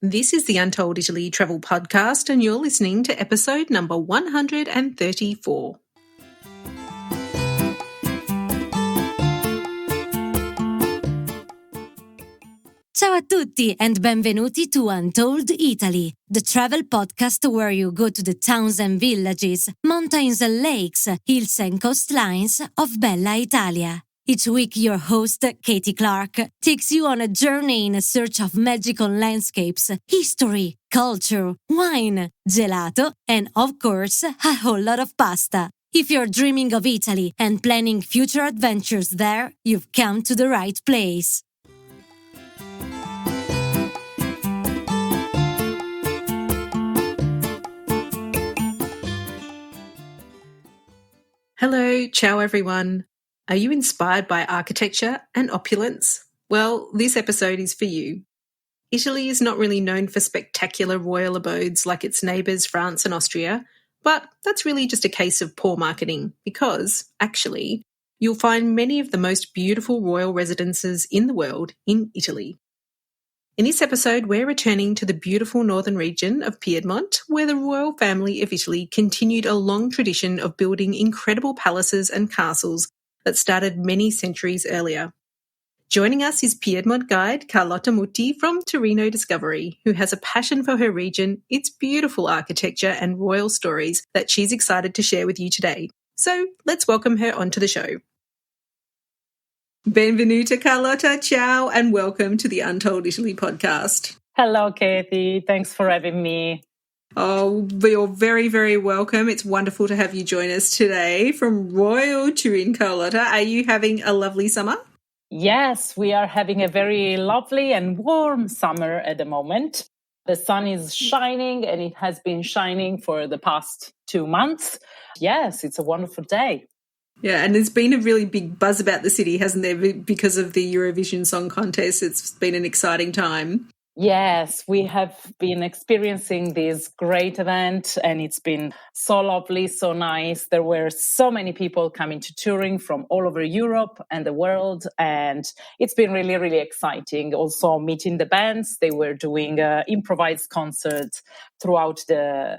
This is the Untold Italy travel podcast, and you're listening to episode number 134. Ciao a tutti and benvenuti to Untold Italy, the travel podcast where you go to the towns and villages, mountains and lakes, hills and coastlines of Bella Italia. Each week, your host, Katie Clark, takes you on a journey in search of magical landscapes, history, culture, wine, gelato, and, of course, a whole lot of pasta. If you're dreaming of Italy and planning future adventures there, you've come to the right place. Hello, ciao everyone. Are you inspired by architecture and opulence? Well, this episode is for you. Italy is not really known for spectacular royal abodes like its neighbours France and Austria, but that's really just a case of poor marketing because, actually, you'll find many of the most beautiful royal residences in the world in Italy. In this episode, we're returning to the beautiful northern region of Piedmont, where the royal family of Italy continued a long tradition of building incredible palaces and castles that started many centuries earlier. Joining us is Piedmont guide Carlotta Muti from Torino Discovery, who has a passion for her region, its beautiful architecture and royal stories that she's excited to share with you today. So let's welcome her onto the show. Benvenuta Carlotta, ciao, and welcome to the Untold Italy podcast. Hello, Katie. Thanks for having me. Oh, you're very, very welcome. It's wonderful to have you join us today from Royal Turin, Carlotta. Are you having a lovely summer? Yes, we are having a very lovely and warm summer at the moment. The sun is shining and it has been shining for the past 2 months. Yes, it's a wonderful day. Yeah, and there's been a really big buzz about the city, hasn't there, because of the Eurovision Song Contest. It's been an exciting time. Yes, we have been experiencing this great event and it's been so lovely, so nice. There were so many people coming to Turin from all over Europe and the world, and it's been really, really exciting. Also meeting the bands, they were doing improvised concerts throughout the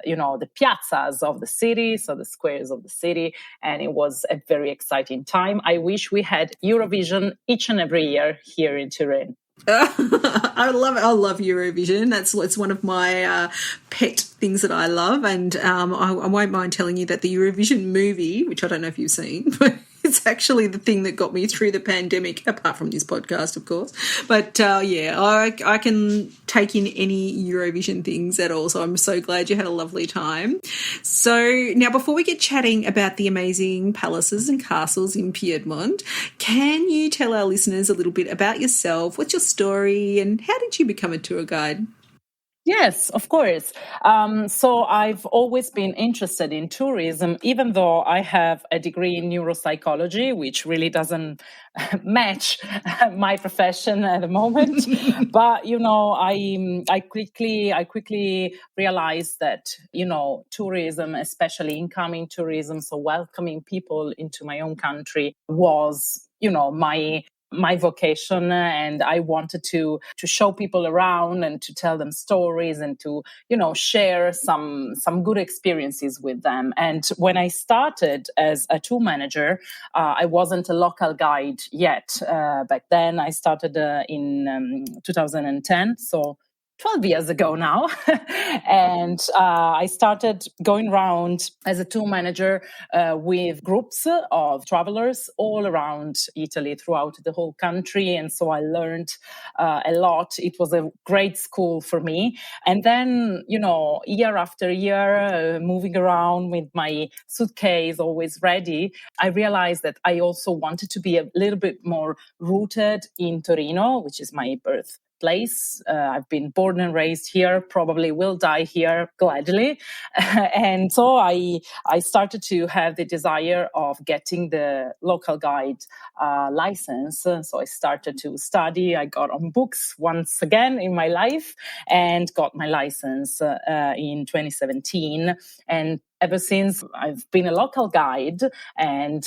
piazzas of the city, so the squares of the city, and it was a very exciting time. I wish we had Eurovision each and every year here in Turin. I love Eurovision. It's one of my pet things that I love, and I won't mind telling you that the Eurovision movie, which I don't know if you've seen, but it's actually the thing that got me through the pandemic, apart from this podcast, of course. But I can take in any Eurovision things at all, so I'm so glad you had a lovely time. So now, before we get chatting about the amazing palaces and castles in Piedmont, can you tell our listeners a little bit about yourself? What's your story and how did you become a tour guide? Yes, of course. So I've always been interested in tourism, even though I have a degree in neuropsychology, which really doesn't match my profession at the moment. But, I quickly realized that, tourism, especially incoming tourism, so welcoming people into my own country was, my vocation, and I wanted to show people around and to tell them stories and to share some good experiences with them. And when I started as a tour manager, I wasn't a local guide yet. Back then, I started in 2010, so 12 years ago now. And I started going around as a tour manager with groups of travelers all around Italy, throughout the whole country. And so I learned a lot. It was a great school for me. And then, year after year, moving around with my suitcase always ready, I realized that I also wanted to be a little bit more rooted in Torino, which is my birth place. I've been born and raised here, probably will die here gladly. And so I started to have the desire of getting the local guide license. So I started to study. I got on books once again in my life and got my license in 2017. And ever since, I've been a local guide, and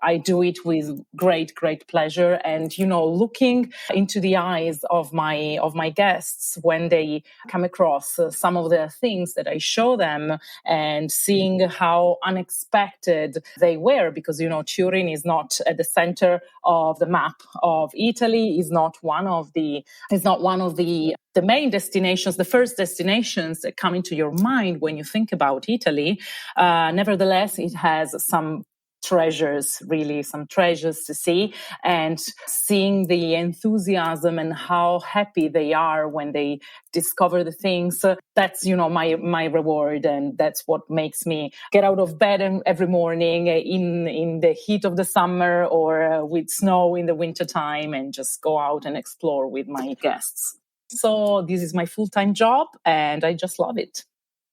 I do it with great pleasure. And, looking into the eyes of my guests when they come across some of the things that I show them, and seeing how unexpected they were, because, Turin is not at the center of the map of Italy, is not one of the main destinations, the first destinations that come into your mind when you think about Italy. Nevertheless, it has some treasures to see, and seeing the enthusiasm and how happy they are when they discover the things. That's, my reward. And that's what makes me get out of bed every morning in the heat of the summer or with snow in the wintertime, and just go out and explore with my guests. So this is my full-time job, and I just love it.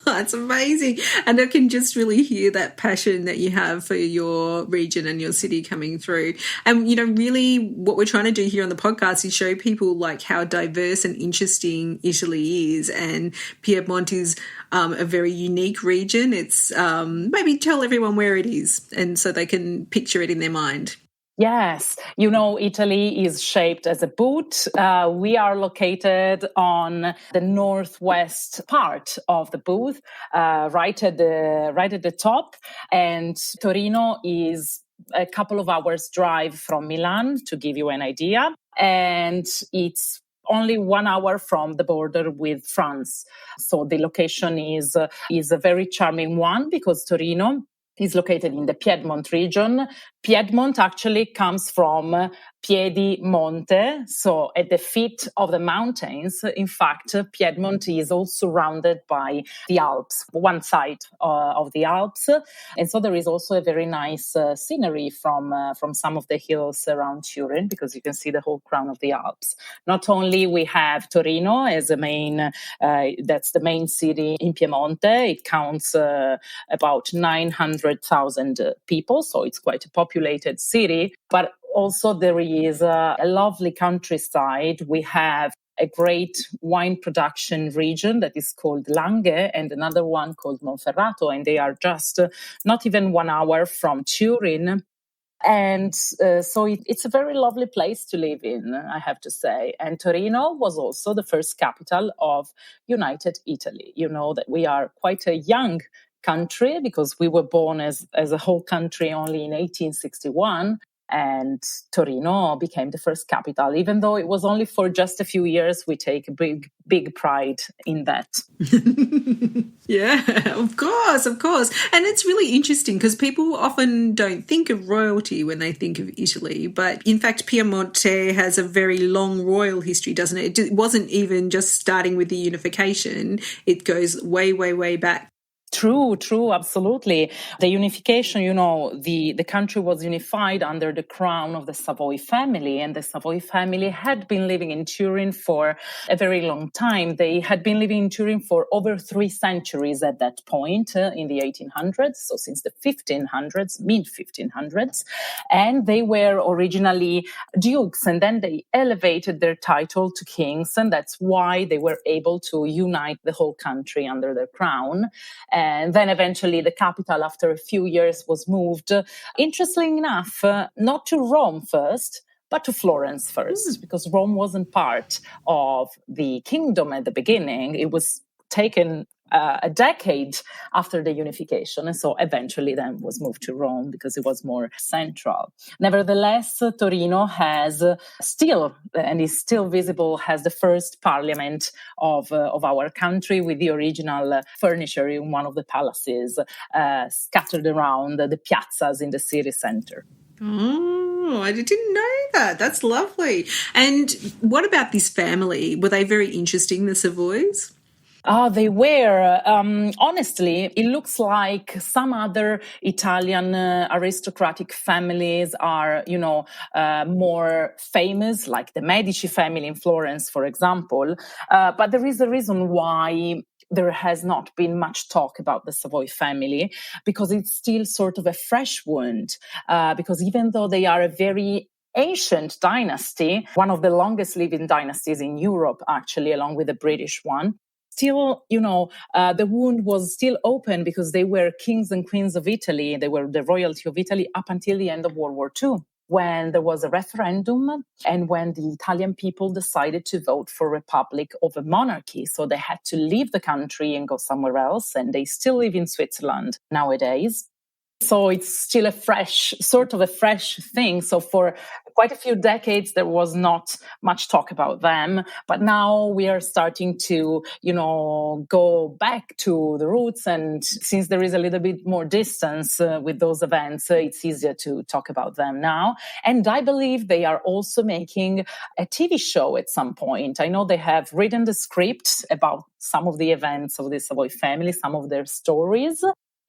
That's amazing. And I can just really hear that passion that you have for your region and your city coming through. And, really what we're trying to do here on the podcast is show people like how diverse and interesting Italy is. And Piedmont is a very unique region. It's maybe tell everyone where it is, and so they can picture it in their mind. Yes, Italy is shaped as a boot. We are located on the northwest part of the boot, right at the top. And Torino is a couple of hours drive from Milan, to give you an idea. And it's only 1 hour from the border with France. So the location is a very charming one, because Torino is located in the Piedmont region. Piedmont actually comes from Piedimonte, so at the feet of the mountains. In fact, Piedmont is also surrounded by the Alps, one side of the Alps. And so there is also a very nice scenery from some of the hills around Turin, because you can see the whole crown of the Alps. Not only we have Torino as the main, that's the main city in Piemonte. It counts about 900,000 people, so it's quite a populated city. But also there is a lovely countryside. We have a great wine production region that is called Langhe, and another one called Monferrato, and they are just not even 1 hour from Turin. And so it's a very lovely place to live in, I have to say. And Torino was also the first capital of United Italy. You know that we are quite a young country, because we were born as a whole country only in 1861. And Torino became the first capital. Even though it was only for just a few years, we take a big pride in that. Yeah, of course. And it's really interesting because people often don't think of royalty when they think of Italy. But in fact, Piemonte has a very long royal history, doesn't it? It wasn't even just starting with the unification. It goes way, way, way back. True, absolutely. The unification, the country was unified under the crown of the Savoy family, and the Savoy family had been living in Turin for a very long time. They had been living in Turin for over 3 centuries at that point, in the 1800s, so since the 1500s, mid-1500s, and they were originally dukes, and then they elevated their title to kings, and that's why they were able to unite the whole country under their crown. And then eventually the capital, after a few years, was moved, interestingly enough, not to Rome first, but to Florence first, because Rome wasn't part of the kingdom at the beginning. It was taken a decade after the unification, and so eventually then was moved to Rome because it was more central. Nevertheless, Torino has still, and is still visible, has the first parliament of our country, with the original furniture in one of the palaces scattered around the piazzas in the city center. Oh, I didn't know that. That's lovely. And what about this family? Were they very interesting, the Savoys? They were. Honestly, it looks like some other Italian aristocratic families are, more famous, like the Medici family in Florence, for example. But there is a reason why there has not been much talk about the Savoy family, because it's still sort of a fresh wound. Because even though they are a very ancient dynasty, one of the longest living dynasties in Europe, actually, along with the British one, still, the wound was still open because they were kings and queens of Italy. They were the royalty of Italy up until the end of World War II, when there was a referendum and when the Italian people decided to vote for republic over monarchy. So they had to leave the country and go somewhere else. And they still live in Switzerland nowadays. So it's still a fresh thing. So for quite a few decades, there was not much talk about them. But now we are starting to, go back to the roots. And since there is a little bit more distance with those events, it's easier to talk about them now. And I believe they are also making a TV show at some point. I know they have written the script about some of the events of the Savoy family, some of their stories.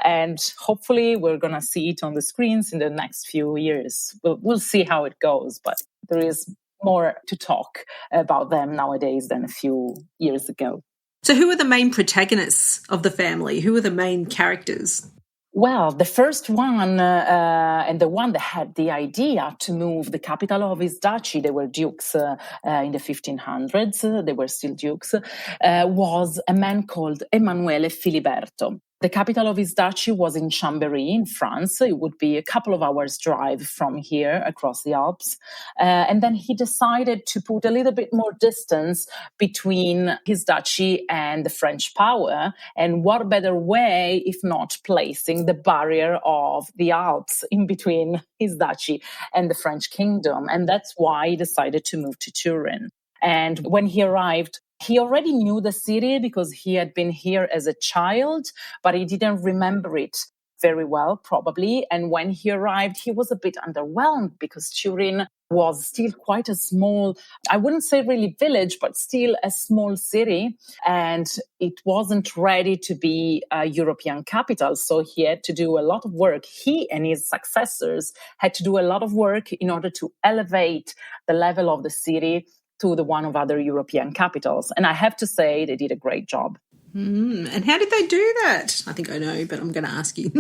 And hopefully we're going to see it on the screens in the next few years. We'll see how it goes, but there is more to talk about them nowadays than a few years ago. So who are the main protagonists of the family? Who are the main characters? Well, the first one and the one that had the idea to move the capital of his duchy, they were dukes in the 1500s, they were still dukes, was a man called Emanuele Filiberto. The capital of his duchy was in Chambéry in France. It would be a couple of hours drive from here across the Alps. And then he decided to put a little bit more distance between his duchy and the French power. And what better way if not placing the barrier of the Alps in between his duchy and the French kingdom. And that's why he decided to move to Turin. And when he arrived, he already knew the city because he had been here as a child, but he didn't remember it very well, probably. And when he arrived, he was a bit underwhelmed because Turin was still quite a small, I wouldn't say really village, but still a small city. And it wasn't ready to be a European capital. So he had to do a lot of work. He and his successors had to do a lot of work in order to elevate the level of the city to the one of other European capitals. And I have to say they did a great job. And how did they do that? I think I know, but I'm going to ask you.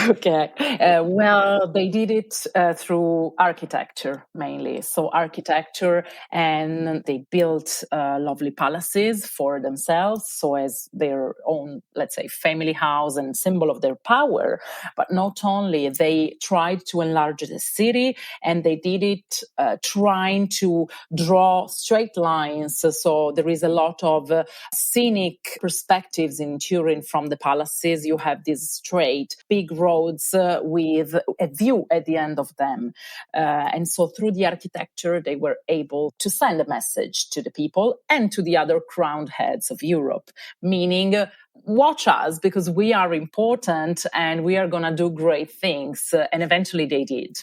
Okay. Well, they did it through architecture mainly. So architecture, and they built lovely palaces for themselves, so as their own, let's say, family house and symbol of their power. But not only, they tried to enlarge the city, and they did it trying to draw straight lines. So there is a lot of scenic perspectives in Turin from the palaces. You have these straight, big roads with a view at the end of them. And so through the architecture, they were able to send a message to the people and to the other crowned heads of Europe, meaning, watch us because we are important and we are going to do great things. And eventually they did.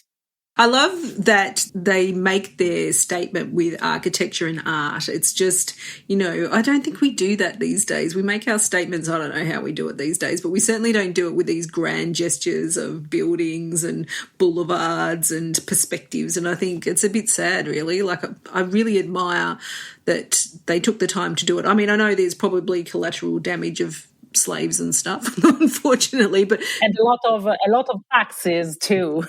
I love that they make their statement with architecture and art. It's just, I don't think we do that these days. We make our statements, I don't know how we do it these days, but we certainly don't do it with these grand gestures of buildings and boulevards and perspectives. And I think it's a bit sad, really. Like, I really admire that they took the time to do it. I mean, I know there's probably collateral damage of slaves and stuff, unfortunately, but and a lot of taxes too.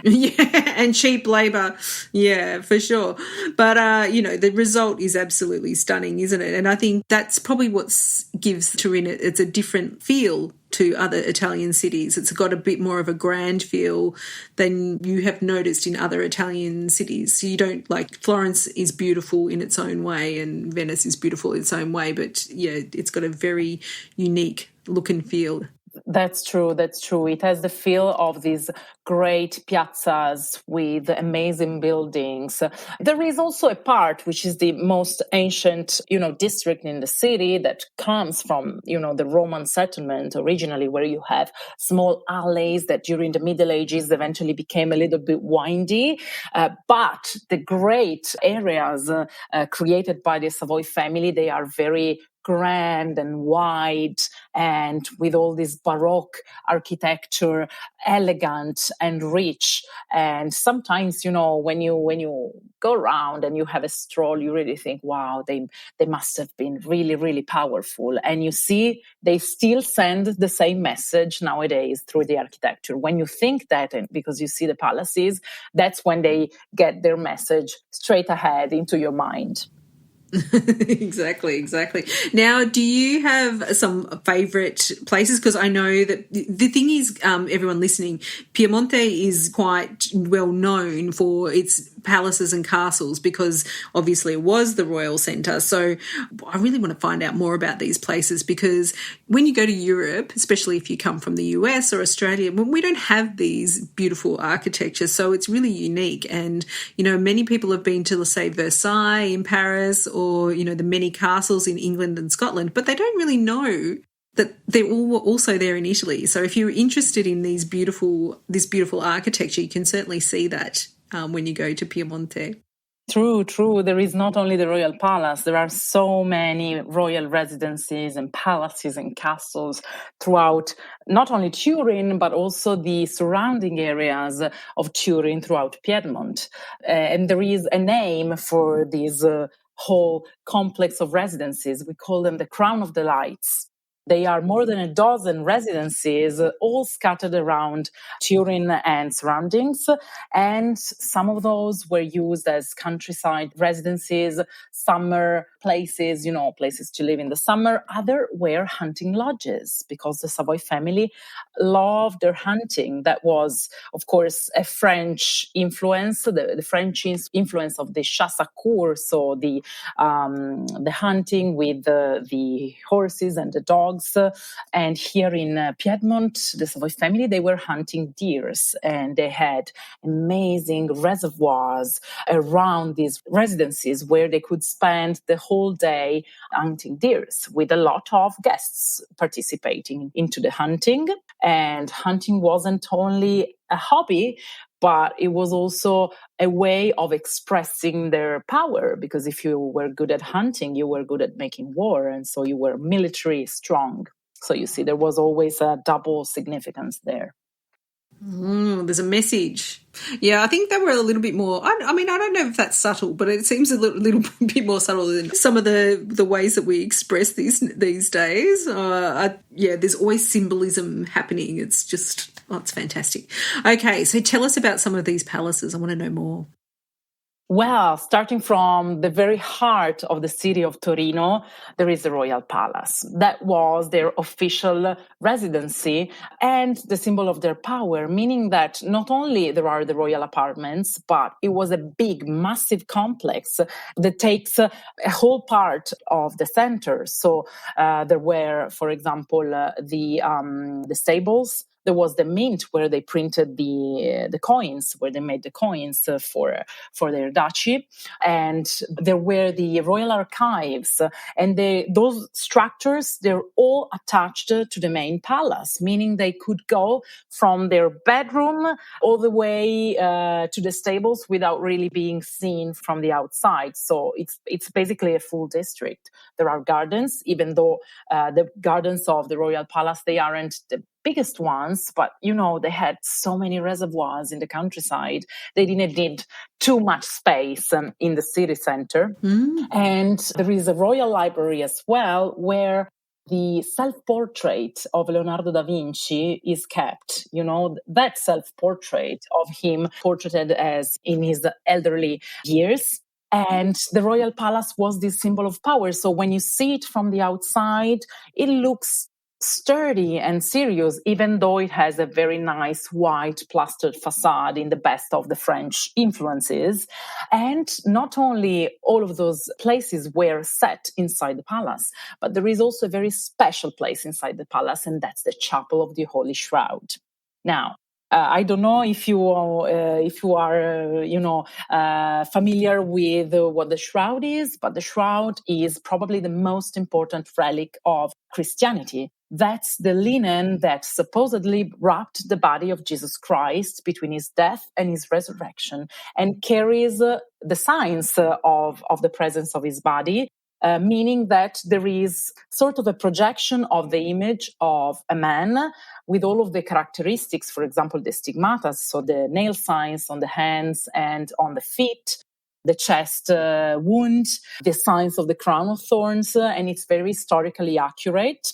Yeah, and cheap labour. Yeah, for sure. But, the result is absolutely stunning, isn't it? And I think that's probably what gives Turin it's a different feel to other Italian cities. It's got a bit more of a grand feel than you have noticed in other Italian cities. So you don't, like, Florence is beautiful in its own way and Venice is beautiful in its own way, but, yeah, it's got a very unique look and feel. That's true. It has the feel of these great piazzas with amazing buildings. There is also a part which is the most ancient, district in the city that comes from, the Roman settlement originally, where you have small alleys that during the Middle Ages eventually became a little bit windy. But the great areas created by the Savoy family, they are very grand and wide and with all this Baroque architecture, elegant and rich. And sometimes, when you go around and you have a stroll, you really think, wow, they must have been really, really powerful. And you see, they still send the same message nowadays through the architecture. When you think that, and because you see the palaces, that's when they get their message straight ahead into your mind. Exactly. Now, do you have some favorite places? Because I know that the thing is, everyone listening, Piemonte is quite well known for its palaces and castles because obviously it was the royal centre. So I really want to find out more about these places because when you go to Europe, especially if you come from the US or Australia, we don't have these beautiful architecture. So it's really unique. And, many people have been to, let's say, Versailles in Paris or, the many castles in England and Scotland, but they don't really know that they're all also there in Italy. So if you're interested in this beautiful architecture, you can certainly see that when you go to Piemonte. True. There is not only the royal palace, there are so many royal residences and palaces and castles throughout not only Turin, but also the surrounding areas of Turin throughout Piedmont. And there is a name for this whole complex of residences. We call them the Crown of Delights. They are more than a dozen residences, all scattered around Turin and surroundings. And some of those were used as countryside residences, summer places, places to live in the summer. Other were hunting lodges because the Savoy family loved their hunting. That was, of course, a French influence, the French influence of the chasse à courre, so the hunting with the horses and the dogs. And here in Piedmont, the Savoy family, they were hunting deers, and they had amazing reservoirs around these residences where they could spend the whole day hunting deers, with a lot of guests participating into the hunting. And hunting wasn't only a hobby, but it was also a way of expressing their power, because if you were good at hunting, you were good at making war, and so you were military strong. So you see, there was always a double significance there. There's a message. Yeah, I think they were a little bit more, I mean, I don't know if that's subtle, but it seems a little bit more subtle than some of the ways that we express these days. There's always symbolism happening. It's just, it's fantastic. Okay, so tell us about some of these palaces. I want to know more. Well, starting from the very heart of the city of Torino, there is the Royal Palace. That was their official residency and the symbol of their power, meaning that not only there are the royal apartments, but it was a big, massive complex that takes a whole part of the center. So there were, for example, the stables. There was the mint where they printed the coins, where they made the coins for their duchy. And there were the royal archives. And those structures, they're all attached to the main palace, meaning they could go from their bedroom all the way to the stables without really being seen from the outside. So it's basically a full district. There are gardens, even though the gardens of the royal palace, they aren't the biggest ones, but they had so many reservoirs in the countryside. They didn't need too much space in the city center. And there is a royal library as well, where the self-portrait of Leonardo da Vinci is kept. That self-portrait of him portraited as in his elderly years. And the royal palace was this symbol of power. So when you see it from the outside, it looks sturdy and serious, even though it has a very nice white plastered facade in the best of the French influences. And not only all of those places were set inside the palace, but there is also a very special place inside the palace, and that's the Chapel of the Holy Shroud. Now, I don't know if you are familiar with what the shroud is, but the shroud is probably the most important relic of Christianity. That's the linen that supposedly wrapped the body of Jesus Christ between his death and his resurrection, and carries the signs of the presence of his body. Meaning that there is sort of a projection of the image of a man with all of the characteristics, for example, the stigmata, so the nail signs on the hands and on the feet, the chest wound, the signs of the crown of thorns, and it's very historically accurate.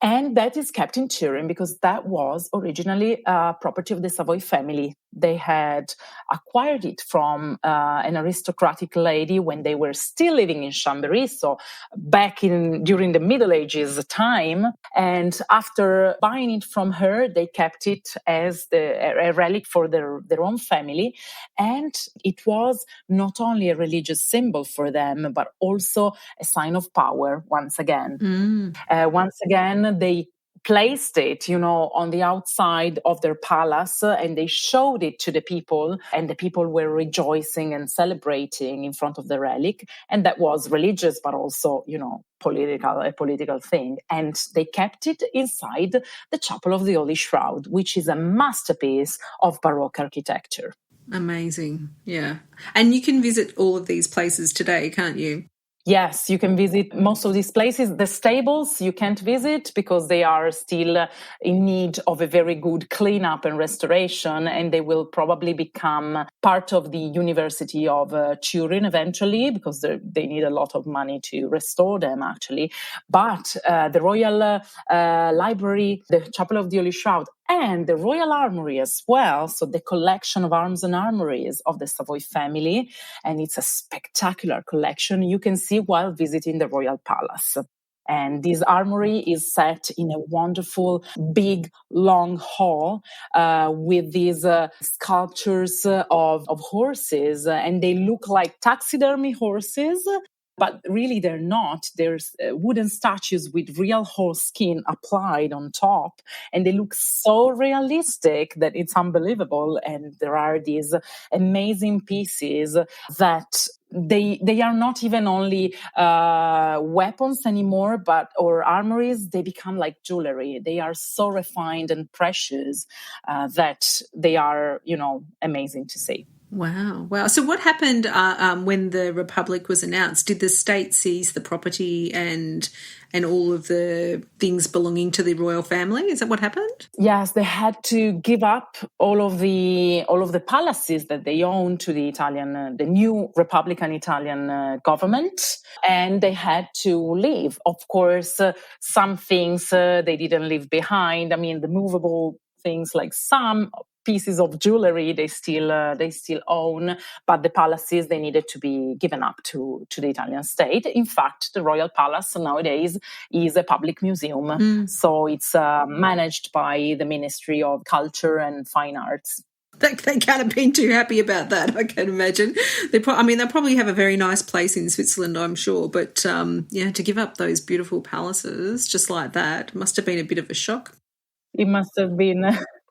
And that is kept in Turin because that was originally property of the Savoy family. They had acquired it from an aristocratic lady when they were still living in Chambéry, so back during the Middle Ages time. And after buying it from her, they kept it as a relic for their own family. And it was not only a religious symbol for them, but also a sign of power once again. Once again, they placed it, on the outside of their palace, and they showed it to the people, and the people were rejoicing and celebrating in front of the relic. And that was religious, but also, a political thing. And they kept it inside the Chapel of the Holy Shroud, which is a masterpiece of Baroque architecture. Amazing. Yeah. And you can visit all of these places today, can't you? Yes, you can visit most of these places. The stables you can't visit because they are still in need of a very good cleanup and restoration, and they will probably become part of the University of Turin eventually because they need a lot of money to restore them, actually. But the Royal Library, the Chapel of the Holy Shroud, and the Royal Armoury as well, so the collection of arms and armories of the Savoy family, and it's a spectacular collection you can see while visiting the Royal Palace. And this armory is set in a wonderful, big, long hall with these sculptures of horses, and they look like taxidermy horses. But really, they're not. There's wooden statues with real horse skin applied on top, and they look so realistic that it's unbelievable. And there are these amazing pieces that they are not even only weapons anymore, or armories. They become like jewelry. They are so refined and precious that they are, amazing to see. Wow. So what happened when the Republic was announced? Did the state seize the property and all of the things belonging to the royal family? Is that what happened? Yes, they had to give up all of the palaces that they owned to the new Republican Italian government, and they had to leave. Of course, some things they didn't leave behind. I mean, the movable things like some pieces of jewelry they still own, but the palaces, they needed to be given up to the Italian state. In fact, the Royal Palace nowadays is a public museum, so it's managed by the Ministry of Culture and Fine Arts. They can't have been too happy about that, I can imagine. They'll probably have a very nice place in Switzerland, I'm sure, but to give up those beautiful palaces just like that must have been a bit of a shock. It must have been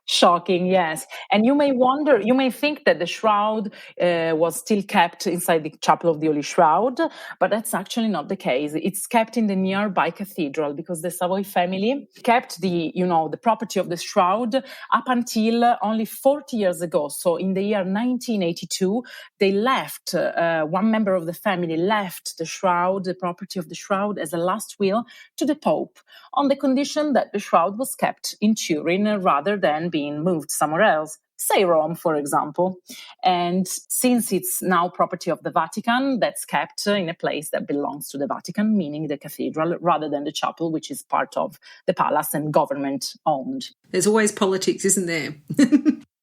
shocking, yes. And you may think that the shroud was still kept inside the Chapel of the Holy Shroud, but that's actually not the case. It's kept in the nearby cathedral because the Savoy family kept the property of the shroud up until only 40 years ago. So in the year 1982, they left, one member of the family left the property of the shroud as a last will to the Pope on the condition that the shroud was kept in Turin rather than being moved somewhere else, say Rome, for example. And since it's now property of the Vatican, that's kept in a place that belongs to the Vatican, meaning the cathedral, rather than the chapel, which is part of the palace and government owned. There's always politics, isn't there?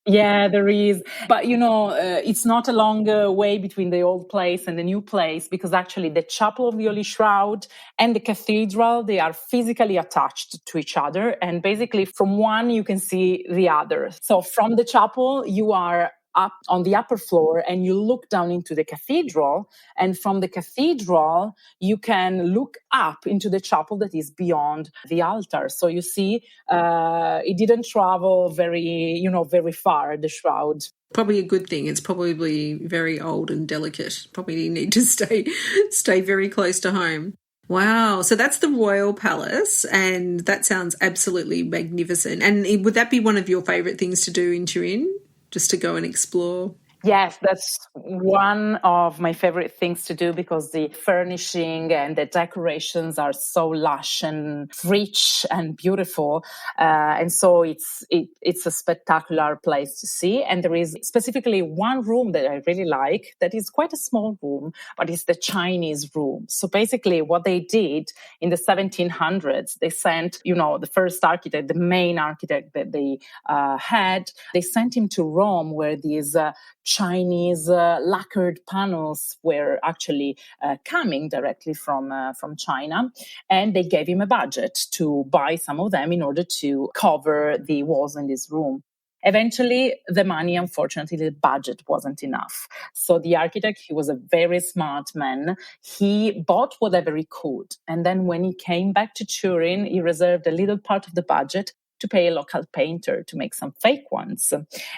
Yeah, there is. But, it's not a long way between the old place and the new place, because actually the Chapel of the Holy Shroud and the cathedral, they are physically attached to each other. And basically from one, you can see the other. So from the chapel, you are up on the upper floor and you look down into the cathedral, and from the cathedral you can look up into the chapel that is beyond the altar. So you see it didn't travel very far, the shroud. Probably a good thing. It's probably very old and delicate. Probably need to stay very close to home. Wow. So that's the Royal Palace, and that sounds absolutely magnificent. And would that be one of your favourite things to do in Turin? Just to go and explore? Yes, that's one of my favorite things to do because the furnishing and the decorations are so lush and rich and beautiful. And so it's a spectacular place to see. And there is specifically one room that I really like that is quite a small room, but it's the Chinese room. So basically what they did in the 1700s, they sent, the first architect, the main architect that they had, they sent him to Rome where these Chinese lacquered panels were actually coming directly from China, and they gave him a budget to buy some of them in order to cover the walls in this room. Eventually, the money, unfortunately, the budget wasn't enough. So the architect, he was a very smart man. He bought whatever he could. And then when he came back to Turin, he reserved a little part of the budget to pay a local painter to make some fake ones.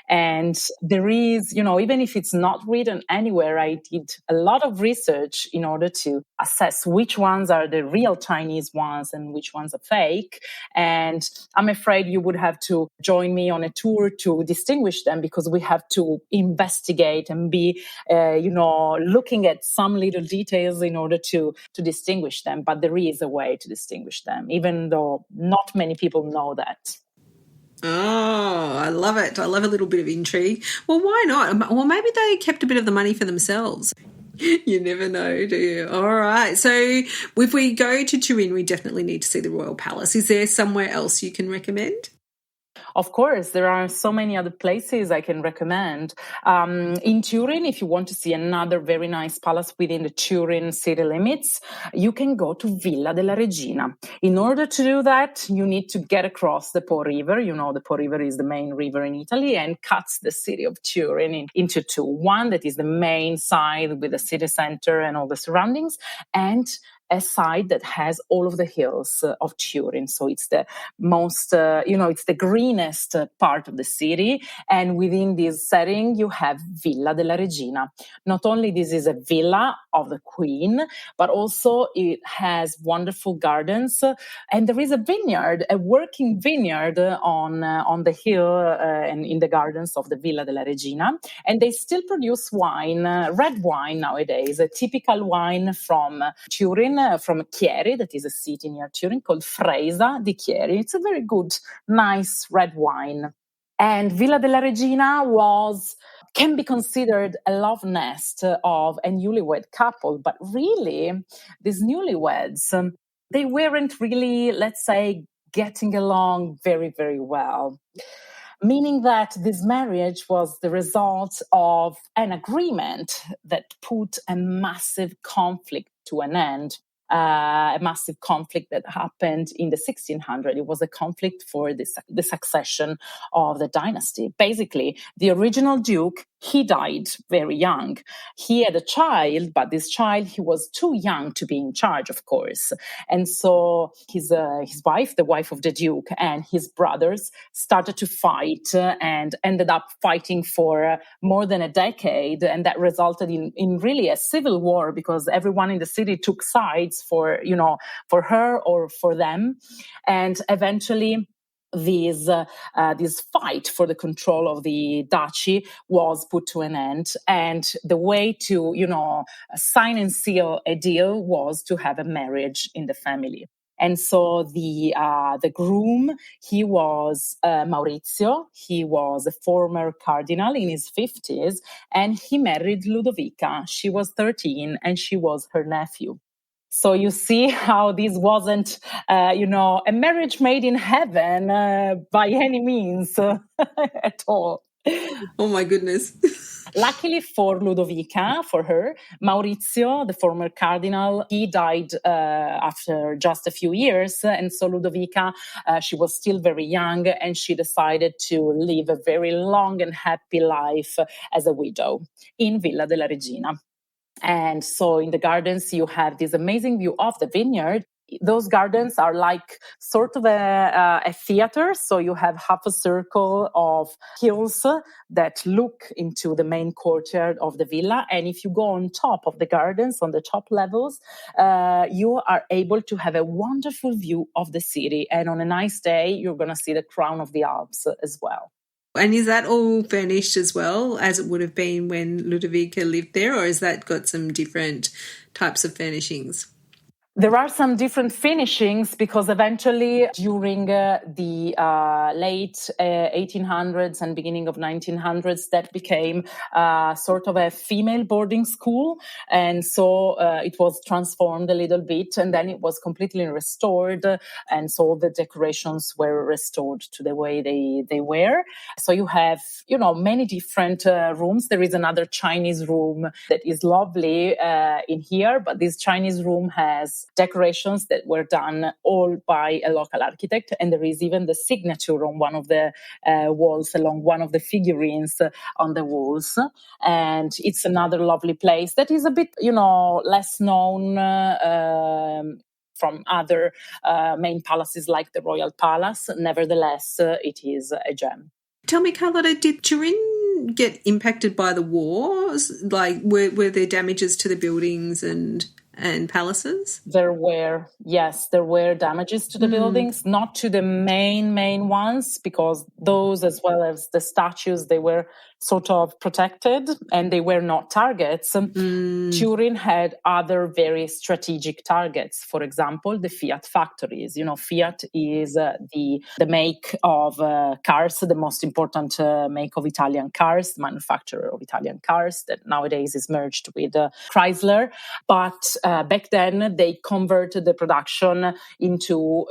And there is, even if it's not written anywhere, I did a lot of research in order to assess which ones are the real Chinese ones and which ones are fake. And I'm afraid you would have to join me on a tour to distinguish them, because we have to investigate and be, looking at some little details in order to distinguish them. But there is a way to distinguish them, even though not many people know that. Oh, I love it. I love a little bit of intrigue. Well, why not? Well, maybe they kept a bit of the money for themselves. You never know, do you? All right. So if we go to Turin, we definitely need to see the Royal Palace. Is there somewhere else you can recommend? Of course, there are so many other places I can recommend. In Turin, if you want to see another very nice palace within the Turin city limits, you can go to Villa della Regina. In order to do that, you need to get across the Po River. The Po River is the main river in Italy and cuts the city of Turin into two. One that is the main side with the city center and all the surroundings, and a side that has all of the hills of Turin. So it's the most, it's the greenest part of the city. And within this setting, you have Villa della Regina. Not only this is a villa of the Queen, but also it has wonderful gardens. And there is a vineyard, a working vineyard on the hill and in the gardens of the Villa della Regina. And they still produce wine, red wine nowadays, a typical wine from Turin, from Chieri, that is a city near Turin, called Freisa di Chieri. It's a very good, nice red wine. And Villa della Regina can be considered a love nest of a newlywed couple. But really, these newlyweds, they weren't really, let's say, getting along very, very well. Meaning that this marriage was the result of an agreement that put a massive conflict to an end. A massive conflict that happened in the 1600s. It was a conflict for the succession of the dynasty. Basically, the original duke, he died very young. He had a child, but this child, he was too young to be in charge, of course. And so his wife, the wife of the duke, and his brothers started to fight and ended up fighting for more than a decade. And that resulted in really a civil war, because everyone in the city took sides for her or for them. And eventually, this fight for the control of the duchy was put to an end. And the way to, sign and seal a deal was to have a marriage in the family. And so the groom, he was Maurizio. He was a former cardinal in his 50s, and he married Ludovica. She was 13, and she was her nephew. So you see how this wasn't, a marriage made in heaven by any means at all. Oh, my goodness. Luckily for Ludovica, for her, Maurizio, the former cardinal, he died after just a few years. And so Ludovica, she was still very young, and she decided to live a very long and happy life as a widow in Villa della Regina. And so in the gardens, you have this amazing view of the vineyard. Those gardens are like sort of a theater. So you have half a circle of hills that look into the main courtyard of the villa. And if you go on top of the gardens, on the top levels, you are able to have a wonderful view of the city. And on a nice day, you're going to see the crown of the Alps as well. And is that all furnished as well as it would have been when Ludovica lived there, or has that got some different types of furnishings? There are some different finishings because eventually during the late 1800s and beginning of 1900s, that became sort of a female boarding school. And so it was transformed a little bit and then it was completely restored. And so the decorations were restored to the way they were. So you have, many different rooms. There is another Chinese room that is lovely in here, but this Chinese room has decorations that were done all by a local architect. And there is even the signature on one of the walls, along one of the figurines on the walls. And it's another lovely place that is a bit, less known from other main palaces like the Royal Palace. Nevertheless, it is a gem. Tell me, Carlotta, did Turin get impacted by the wars? Like, were there damages to the buildings and palaces? There were damages to the buildings, not to the main ones, because those, as well as the statues, they were sort of protected and they were not targets. Turin had other very strategic targets. For example, the Fiat factories. Fiat is the make of cars, the most important make of Italian cars, manufacturer of Italian cars that nowadays is merged with Chrysler. But back then they converted the production into,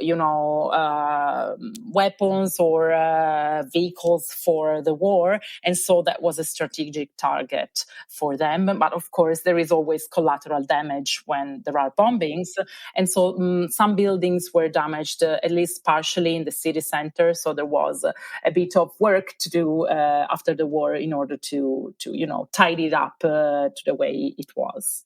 weapons or vehicles for the war. And so that was a strategic target for them. But of course, there is always collateral damage when there are bombings. And so some buildings were damaged, at least partially in the city center. So there was a bit of work to do after the war in order to tidy it up to the way it was.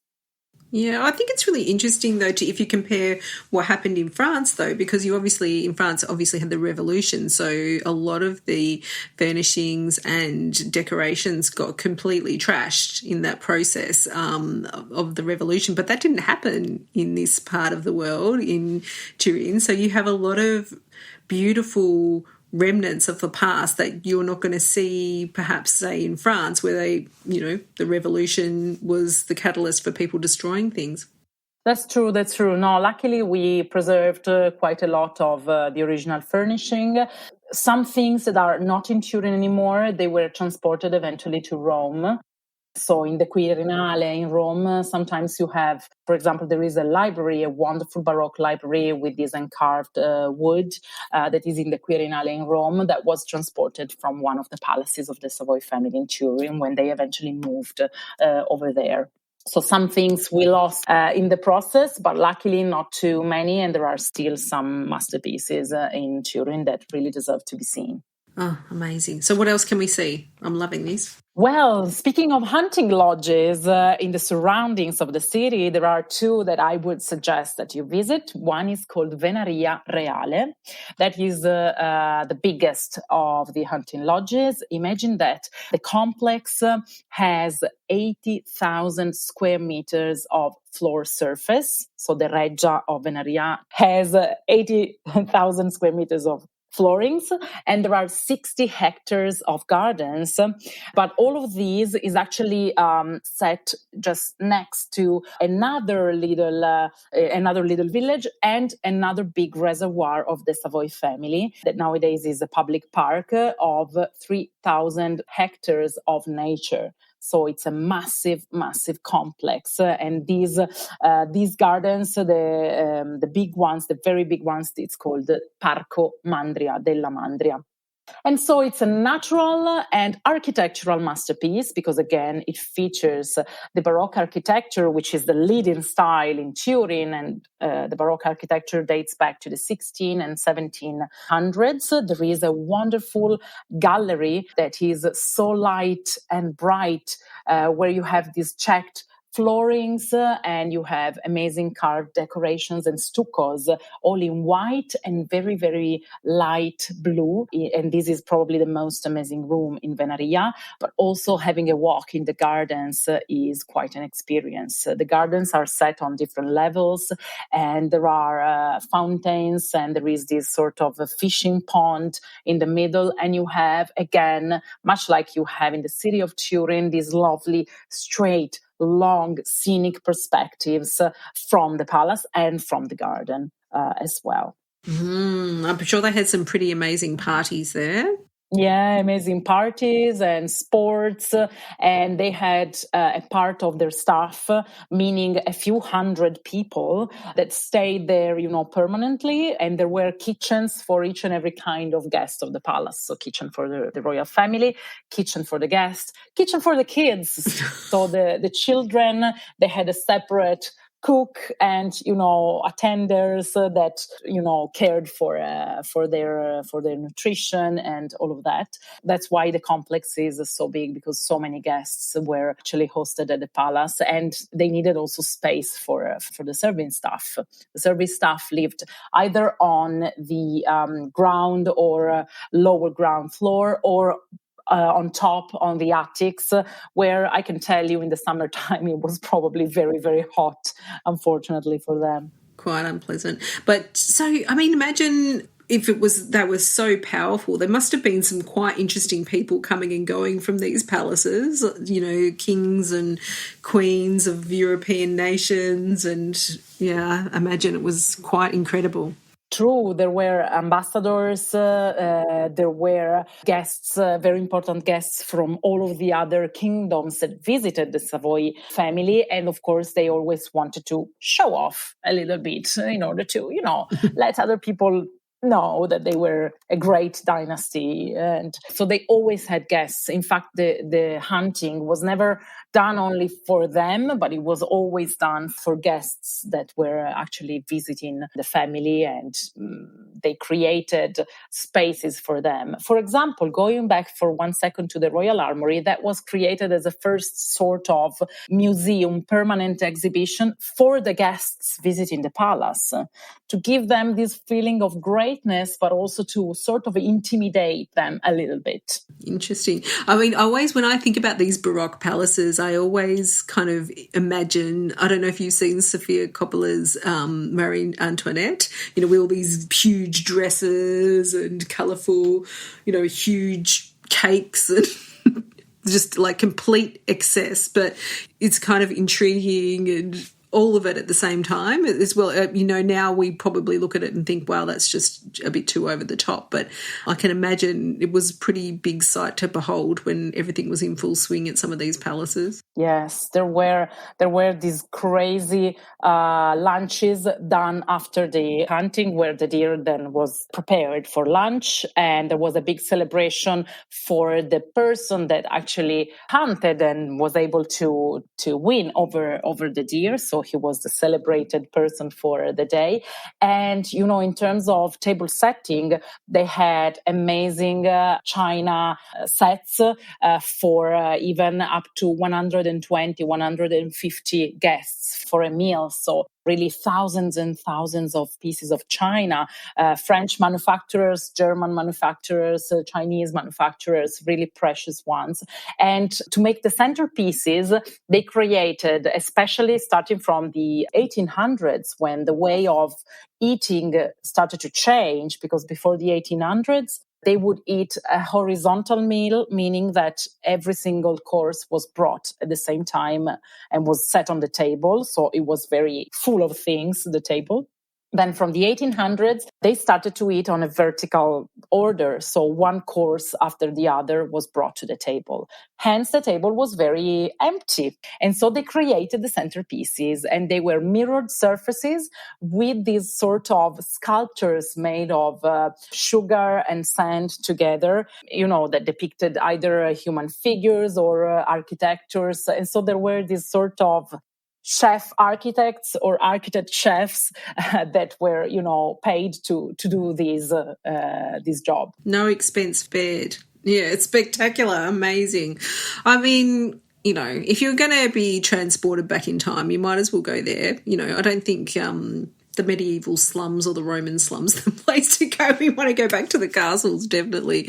Yeah, I think it's really interesting, though, if you compare what happened in France, though, because in France had the revolution. So a lot of the furnishings and decorations got completely trashed in that process of the revolution. But that didn't happen in this part of the world, in Turin. So you have a lot of beautiful remnants of the past that you're not going to see perhaps, say, in France, where the revolution was the catalyst for people destroying things. That's true. No, luckily we preserved quite a lot of the original furnishing. Some things that are not in Turin anymore, they were transported eventually to Rome. So in the Quirinale in Rome, sometimes you have, for example, there is a library, a wonderful Baroque library with this carved wood that is in the Quirinale in Rome that was transported from one of the palaces of the Savoy family in Turin when they eventually moved over there. So some things we lost in the process, but luckily not too many. And there are still some masterpieces in Turin that really deserve to be seen. Oh, amazing. So what else can we see? I'm loving this. Well, speaking of hunting lodges in the surroundings of the city, there are two that I would suggest that you visit. One is called Venaria Reale. That is the biggest of the hunting lodges. Imagine that the complex has 80,000 square meters of floor surface. So the Reggia of Venaria has 80,000 square meters of floorings, and there are 60 hectares of gardens. But all of these is actually set just next to another little village and another big reservoir of the Savoy family that nowadays is a public park of 3,000 hectares of nature. So it's a massive, massive complex. And these gardens, the big ones, the very big ones, it's called Parco Mandria, della Mandria. And so it's a natural and architectural masterpiece because, again, it features the Baroque architecture, which is the leading style in Turin. And the Baroque architecture dates back to the 16 and 1700s. There is a wonderful gallery that is so light and bright, where you have these checked floorings, and you have amazing carved decorations and stuccos, all in white and very, very light blue. And this is probably the most amazing room in Venaria. But also having a walk in the gardens is quite an experience. The gardens are set on different levels, and there are fountains, and there is this sort of a fishing pond in the middle. And you have, again, much like you have in the city of Turin, these lovely, straight, long, scenic perspectives from the palace and from the garden as well. I'm sure they had some pretty amazing parties there. Yeah, amazing parties and sports. And they had a part of their staff, meaning a few hundred people that stayed there, permanently. And there were kitchens for each and every kind of guest of the palace. So kitchen for the royal family, kitchen for the guests, kitchen for the kids. So the children, they had a separate cook and attenders that cared for their nutrition and all of that. That's why the complex is so big, because so many guests were actually hosted at the palace, and they needed also space for the serving staff. The serving staff lived either on the ground or lower ground floor, or on top, on the attics, where I can tell you in the summertime it was probably very, very hot, unfortunately for them. Quite unpleasant. But so, imagine if that was so powerful. There must have been some quite interesting people coming and going from these palaces, kings and queens of European nations. And yeah, I imagine it was quite incredible. True, there were ambassadors, there were guests, very important guests from all of the other kingdoms that visited the Savoy family. And of course, they always wanted to show off a little bit in order to, let other people know that they were a great dynasty. And so they always had guests. In fact, the hunting was never done only for them, but it was always done for guests that were actually visiting the family, and they created spaces for them. For example, going back for 1 second to the Royal Armoury, that was created as a first sort of museum, permanent exhibition for the guests visiting the palace, to give them this feeling of greatness, but also to sort of intimidate them a little bit. Interesting. Always when I think about these Baroque palaces, I always kind of imagine, I don't know if you've seen Sofia Coppola's Marie Antoinette, with all these huge dresses and colourful, huge cakes and just like complete excess, but it's kind of intriguing and all of it at the same time as well. Now we probably look at it and think, wow, that's just a bit too over the top. But I can imagine it was a pretty big sight to behold when everything was in full swing at some of these palaces. Yes, there were these crazy lunches done after the hunting, where the deer then was prepared for lunch, and there was a big celebration for the person that actually hunted and was able to win over the deer. So he was the celebrated person for the day. And, in terms of table setting, they had amazing china sets for even up to 120, 150 guests for a meal. So really thousands and thousands of pieces of china, French manufacturers, German manufacturers, Chinese manufacturers, really precious ones. And to make the centerpieces, they created, especially starting from the 1800s, when the way of eating started to change, because before the 1800s, they would eat a horizontal meal, meaning that every single course was brought at the same time and was set on the table. So it was very full of things, the table. Then from the 1800s, they started to eat on a vertical order. So one course after the other was brought to the table. Hence, the table was very empty. And so they created the centerpieces, and they were mirrored surfaces with these sort of sculptures made of sugar and sand together, that depicted either human figures or architectures. And so there were these sort of chef architects or architect chefs that were, paid to do this job. No expense spared. Yeah, it's spectacular, amazing. if you're going to be transported back in time, you might as well go there. I don't think the medieval slums or the Roman slums are the place to go. We want to go back to the castles, definitely.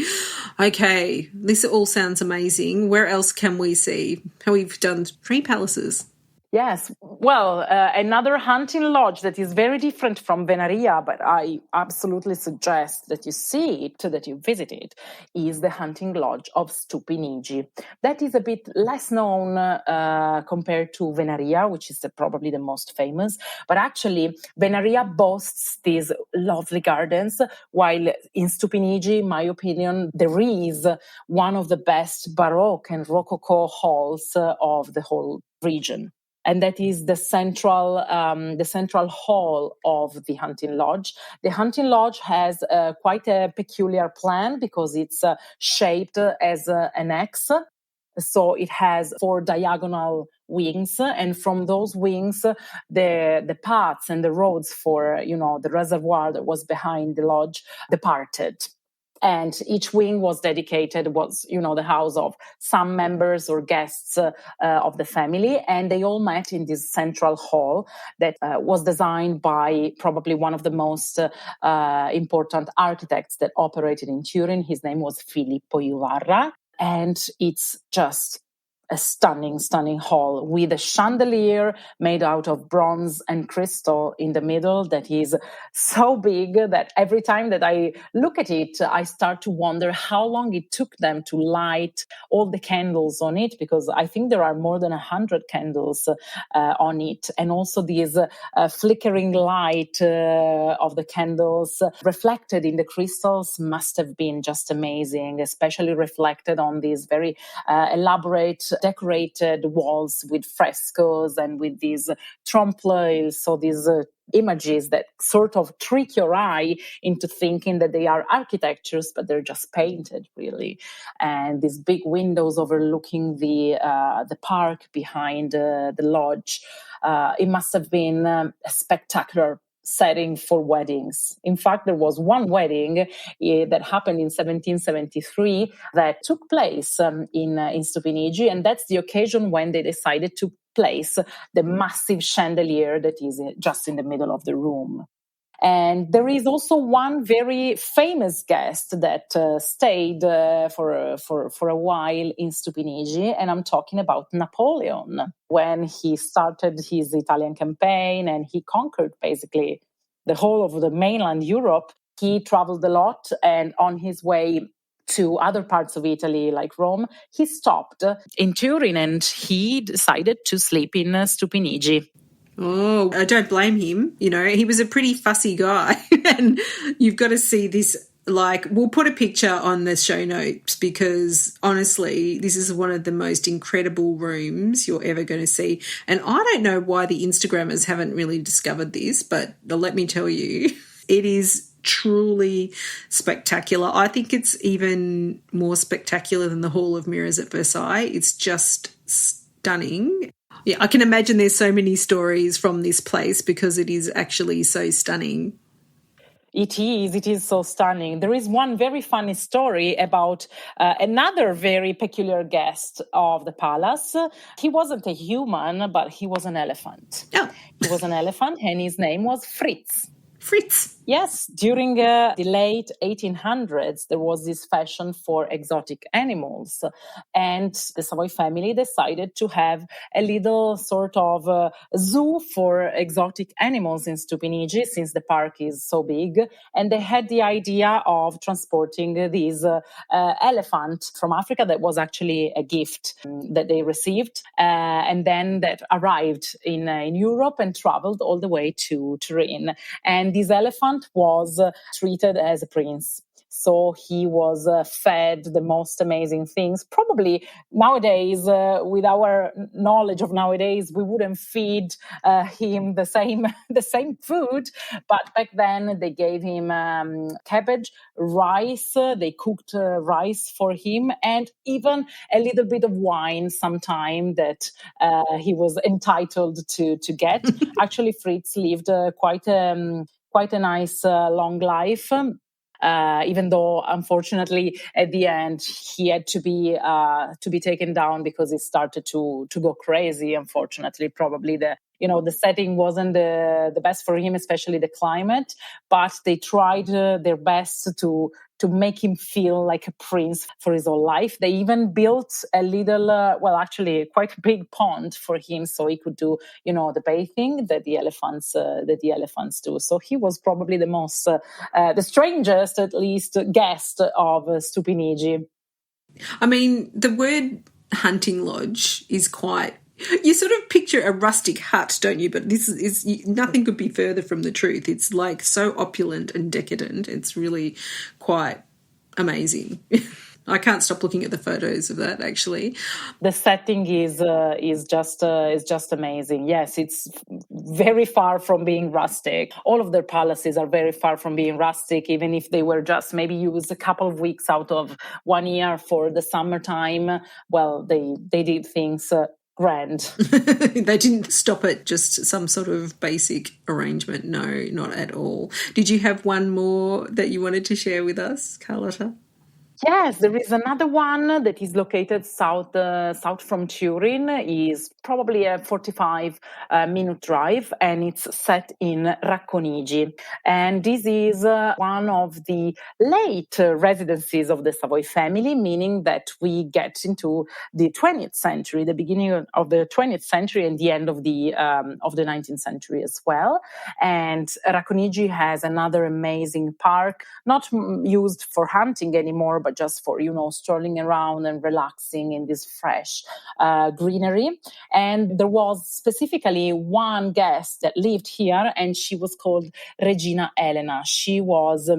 Okay, this all sounds amazing. Where else can we see? We've done 3 palaces. Yes, well, another hunting lodge that is very different from Venaria, but I absolutely suggest that you see it, that you visit it, is the hunting lodge of Stupinigi. That is a bit less known compared to Venaria, which is probably the most famous. But actually, Venaria boasts these lovely gardens, while in Stupinigi, in my opinion, there is one of the best Baroque and Rococo halls of the whole region. And that is the central hall of the hunting lodge. The hunting lodge has quite a peculiar plan because it's shaped as an X. So it has 4 diagonal wings, and from those wings, the paths and the roads for the reservoir that was behind the lodge departed. And each wing was dedicated, the house of some members or guests of the family. And they all met in this central hall that was designed by probably one of the most important architects that operated in Turin. His name was Filippo Iuvarra. And it's just a stunning hall with a chandelier made out of bronze and crystal in the middle that is so big that every time that I look at it, I start to wonder how long it took them to light all the candles on it, because I think there are more than 100 candles on it. And also these flickering light of the candles reflected in the crystals must have been just amazing, especially reflected on these very elaborate decorated walls with frescoes and with these tranquil, so these images that sort of trick your eye into thinking that they are architectures, but they're just painted, really. And these big windows overlooking the park behind the lodge. It must have been a spectacular setting for weddings. In fact, there was one wedding that happened in 1773 that took place in Stupinigi, and that's the occasion when they decided to place the massive chandelier that is just in the middle of the room. And there is also one very famous guest that stayed for a while in Stupinigi, and I'm talking about Napoleon. When he started his Italian campaign and he conquered basically the whole of the mainland Europe, he traveled a lot, and on his way to other parts of Italy, like Rome, he stopped in Turin and he decided to sleep in Stupinigi. Oh, I don't blame him. He was a pretty fussy guy. And you've got to see this, we'll put a picture on the show notes, because honestly, this is one of the most incredible rooms you're ever going to see. And I don't know why the Instagrammers haven't really discovered this, but let me tell you, it is truly spectacular. I think it's even more spectacular than the Hall of Mirrors at Versailles. It's just stunning. Yeah, I can imagine there's so many stories from this place because it is actually so stunning. It is so stunning. There is one very funny story about another very peculiar guest of the palace. He wasn't a human, but he was an elephant. Oh. He was an elephant, and his name was Fritz. Fritz. Yes, during the late 1800s, there was this fashion for exotic animals. And the Savoy family decided to have a little sort of zoo for exotic animals in Stupinigi, since the park is so big. And they had the idea of transporting this elephant from Africa that was actually a gift that they received. And then that arrived in Europe and traveled all the way to Turin. And this elephant was treated as a prince. So he was fed the most amazing things. Probably nowadays, with our knowledge of nowadays, we wouldn't feed him the same food. But back then, they gave him cabbage, rice. They cooked rice for him, and even a little bit of wine sometime that he was entitled to get. Actually, Fritz lived quite a nice long life. even though unfortunately at the end he had to be taken down because he started to go crazy. Unfortunately, probably the setting wasn't the best for him, especially the climate, but they tried their best to make him feel like a prince for his whole life. They even built a little, actually quite a big pond for him so he could do, the bathing that the elephants do. So he was probably the strangest, at least, guest of Stupinigi. I mean, the word hunting lodge is quite... You sort of picture a rustic hut, don't you? But this is nothing could be further from the truth. It's like so opulent and decadent. It's really quite amazing. I can't stop looking at the photos of that, actually. The setting is just amazing. Yes, it's very far from being rustic. All of their palaces are very far from being rustic, even if they were just maybe used a couple of weeks out of 1 year for the summertime. Well, they did things grand. They didn't stop at just some sort of basic arrangement. No, not at all. Did you have one more that you wanted to share with us, Carlotta? Yes, there is another one that is located south from Turin. Is probably a 45-minute drive, and it's set in Racconigi. And this is one of the late residences of the Savoy family, meaning that we get into the 20th century, the beginning of the 20th century and the end of the 19th century as well. And Racconigi has another amazing park, not used for hunting anymore, but just for, strolling around and relaxing in this fresh greenery. And there was specifically one guest that lived here, and she was called Regina Elena. She was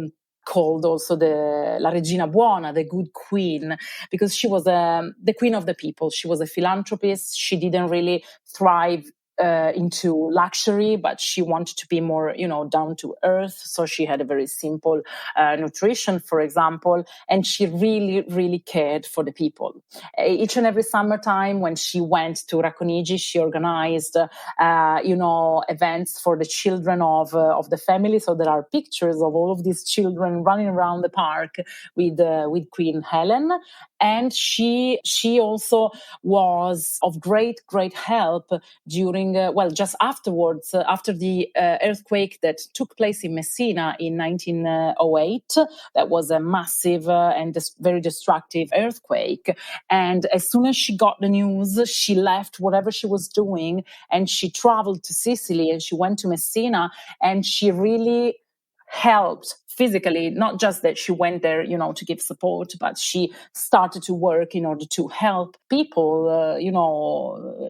called also La Regina Buona, the good queen, because she was the queen of the people. She was a philanthropist. She didn't really thrive into luxury, but she wanted to be more, down to earth. So she had a very simple nutrition, for example, and she really, really cared for the people. Each and every summertime when she went to Racconigi, she organized, events for the children of the family. So there are pictures of all of these children running around the park with Queen Helen. And she also was of great, great help during, just afterwards, after the earthquake that took place in Messina in 1908. That was a massive and very destructive earthquake. And as soon as she got the news, she left whatever she was doing and she traveled to Sicily and she went to Messina, and she really helped physically, not just that she went there, to give support, but she started to work in order to help people.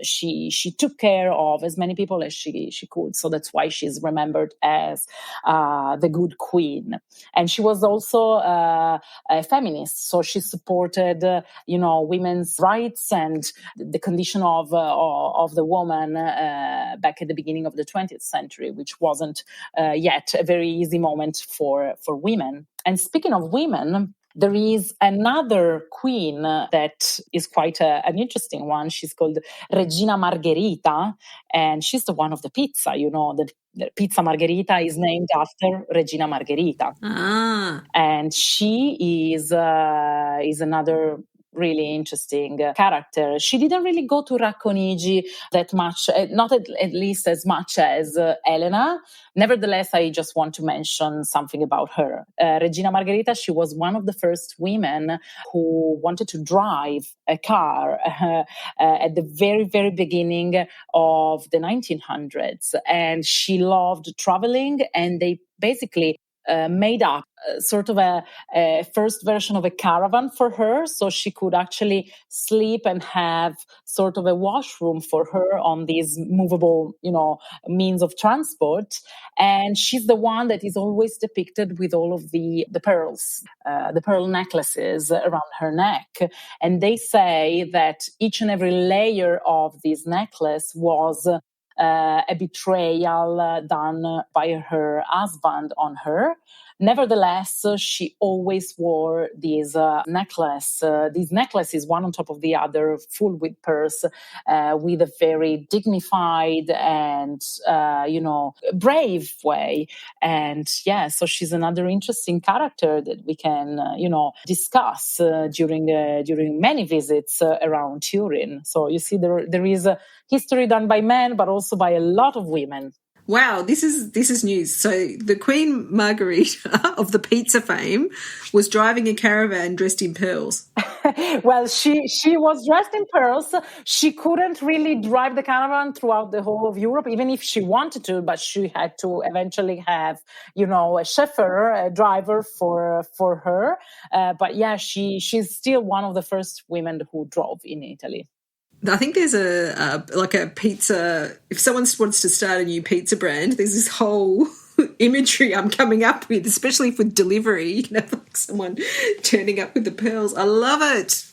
She took care of as many people as she could. So that's why she's remembered as the good queen. And she was also a feminist. So she supported, women's rights and the condition of the woman back at the beginning of the 20th century, which wasn't yet a very easy moment for women. And speaking of women, there is another queen that is quite an interesting one. She's called Regina Margherita, and she's the one of the pizza. The pizza Margherita is named after Regina Margherita. And she is another really interesting character. She didn't really go to Racconigi that much, not at least as much as Elena. Nevertheless, I just want to mention something about her. Regina Margherita, she was one of the first women who wanted to drive a car at the very, very beginning of the 1900s. And she loved traveling, and they basically made up sort of a first version of a caravan for her, so she could actually sleep and have sort of a washroom for her on these movable, means of transport. And she's the one that is always depicted with all of the pearls, the pearl necklaces around her neck. And they say that each and every layer of this necklace was a betrayal done by her husband on her. Nevertheless, she always wore this necklace. This necklace is one on top of the other, full with pearls, with a very dignified and, brave way. And yeah, so she's another interesting character that we can, discuss during many visits around Turin. So you see, there is a history done by men, but also by a lot of women. Wow, this is news. So the Queen Margherita of the pizza fame was driving a caravan dressed in pearls. Well, she was dressed in pearls. She couldn't really drive the caravan throughout the whole of Europe, even if she wanted to, but she had to eventually have, a chauffeur, a driver for her. But yeah, she's still one of the first women who drove in Italy. I think there's a pizza, if someone wants to start a new pizza brand, there's this whole imagery I'm coming up with, especially for delivery. You can have like someone turning up with the pearls. I love it.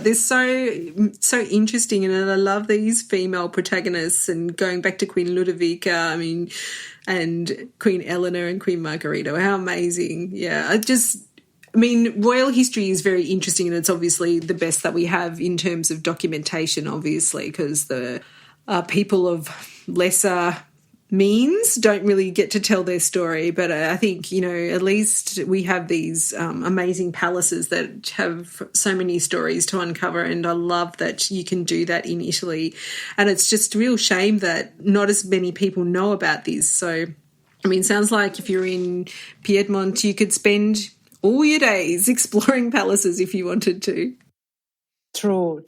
They're so interesting, and I love these female protagonists. And going back to Queen Ludovica, and Queen Eleanor and Queen Margherita, how amazing. Yeah, royal history is very interesting, and it's obviously the best that we have in terms of documentation, obviously, because the people of lesser means don't really get to tell their story. But I think, at least we have these amazing palaces that have so many stories to uncover, and I love that you can do that in Italy. And it's just a real shame that not as many people know about this. So, sounds like if you're in Piedmont, you could spend all your days exploring palaces if you wanted to. True.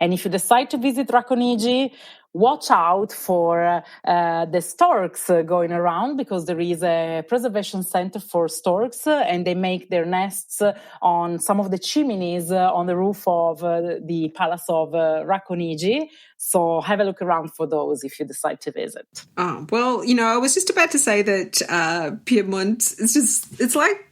And if you decide to visit Racconigi, watch out for the storks going around, because there is a preservation center for storks, and they make their nests on some of the chimneys on the roof of the Palace of Racconigi. So have a look around for those if you decide to visit. Oh, well, I was just about to say that Piedmont, it's like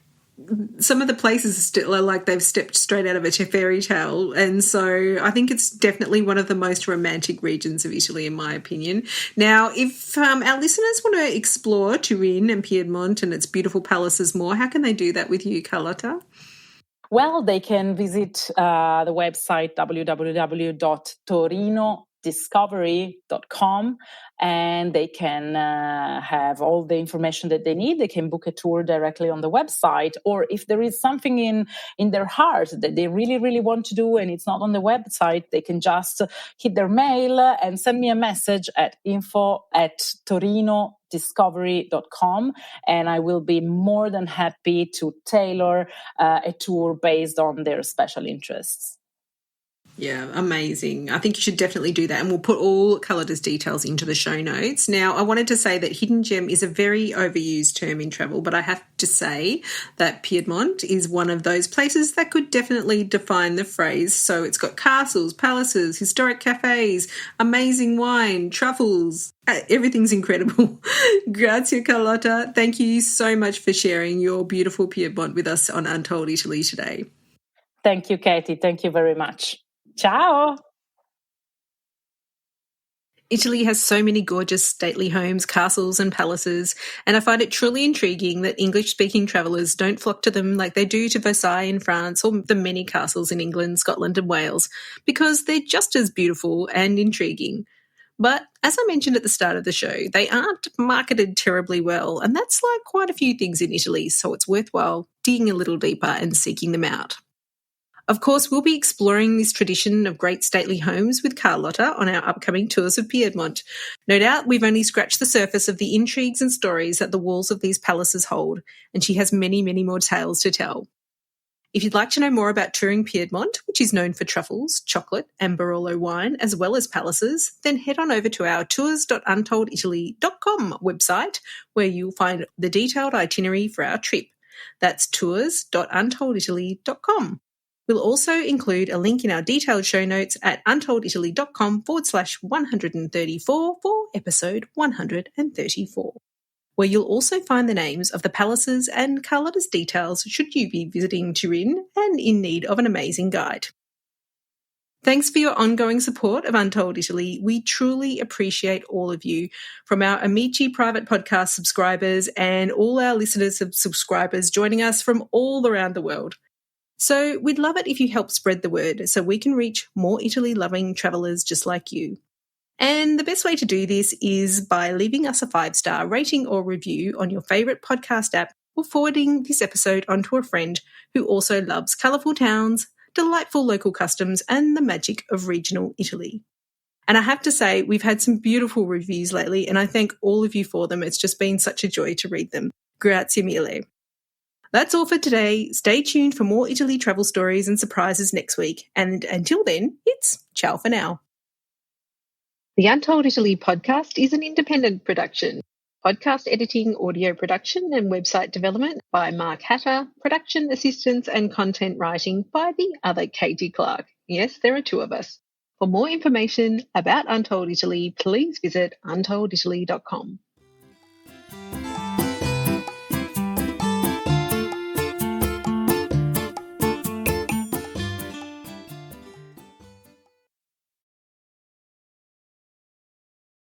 some of the places still are like they've stepped straight out of a fairy tale. And so I think it's definitely one of the most romantic regions of Italy, in my opinion. Now, if our listeners want to explore Turin and Piedmont and its beautiful palaces more, how can they do that with you, Carlotta? Well, they can visit the website www.torinodiscovery.com, and they can have all the information that they need. They can book a tour directly on the website, or if there is something in their heart that they really, really want to do and it's not on the website, they can just hit their mail and send me a message at info@torinodiscovery.com, and I will be more than happy to tailor a tour based on their special interests. Yeah, amazing. I think you should definitely do that. And we'll put all Carlotta's details into the show notes. Now, I wanted to say that hidden gem is a very overused term in travel, but I have to say that Piedmont is one of those places that could definitely define the phrase. So it's got castles, palaces, historic cafes, amazing wine, truffles. Everything's incredible. Grazie, Carlotta. Thank you so much for sharing your beautiful Piedmont with us on Untold Italy today. Thank you, Katie. Thank you very much. Ciao! Italy has so many gorgeous stately homes, castles and palaces, and I find it truly intriguing that English-speaking travellers don't flock to them like they do to Versailles in France or the many castles in England, Scotland and Wales, because they're just as beautiful and intriguing. But as I mentioned at the start of the show, they aren't marketed terribly well, and that's like quite a few things in Italy, so it's worthwhile digging a little deeper and seeking them out. Of course, we'll be exploring this tradition of great stately homes with Carlotta on our upcoming tours of Piedmont. No doubt we've only scratched the surface of the intrigues and stories that the walls of these palaces hold, and she has many, many more tales to tell. If you'd like to know more about touring Piedmont, which is known for truffles, chocolate and Barolo wine, as well as palaces, then head on over to our tours.untolditaly.com website, where you'll find the detailed itinerary for our trip. That's tours.untolditaly.com. We'll also include a link in our detailed show notes at untolditaly.com/134 for episode 134, where you'll also find the names of the palaces and Carlotta's details should you be visiting Turin and in need of an amazing guide. Thanks for your ongoing support of Untold Italy. We truly appreciate all of you, from our Amici private podcast subscribers and all our listeners and subscribers joining us from all around the world. So we'd love it if you help spread the word so we can reach more Italy-loving travellers just like you. And the best way to do this is by leaving us a 5-star rating or review on your favourite podcast app, or forwarding this episode onto a friend who also loves colourful towns, delightful local customs, and the magic of regional Italy. And I have to say, we've had some beautiful reviews lately, and I thank all of you for them. It's just been such a joy to read them. Grazie mille. That's all for today. Stay tuned for more Italy travel stories and surprises next week. And until then, it's ciao for now. The Untold Italy podcast is an independent production. Podcast editing, audio production and website development by Mark Hatter, production assistance and content writing by the other Katie Clark. Yes, there are 2 of us. For more information about Untold Italy, please visit untolditaly.com.